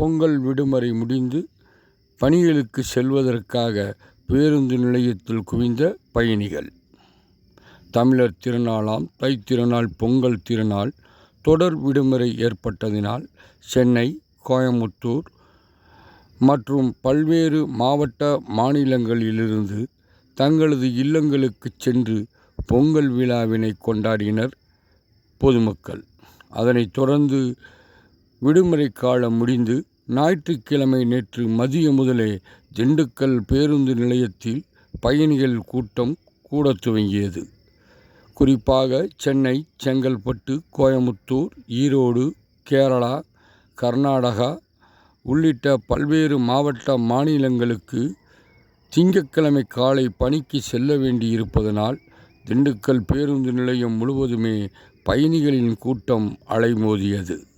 பொங்கல் விடுமுறை முடிந்து பணிகளுக்கு செல்வதற்காக பேருந்து நிலையத்தில் குவிந்த பயணிகள். தமிழர் திருநாளாம் தைத்திருநாள் பொங்கல் திருநாள் தொடர் விடுமுறை ஏற்பட்டதினால் சென்னை, கோயமுத்தூர் மற்றும் பல்வேறு மாவட்ட மாநிலங்களிலிருந்து தங்களது இல்லங்களுக்கு சென்று பொங்கல் விழாவினை கொண்டாடினர் பொதுமக்கள். அதனைத் தொடர்ந்து விடுமுறை காலம் முடிந்து ஞாயிற்றுக்கிழமை நேற்று மதியம் முதலே திண்டுக்கல் பேருந்து நிலையத்தில் பயணிகள் கூட்டம் கூடத் துவங்கியது. குறிப்பாக சென்னை, செங்கல்பட்டு, கோயமுத்தூர், ஈரோடு, கேரளா, கர்நாடகா உள்ளிட்ட பல்வேறு மாவட்ட மாநிலங்களுக்கு திங்கட்கிழமை காலை பணிக்கு செல்ல வேண்டியிருப்பதனால் திண்டுக்கல் பேருந்து நிலையம் முழுவதுமே பயணிகளின் கூட்டம் அலைமோதியது.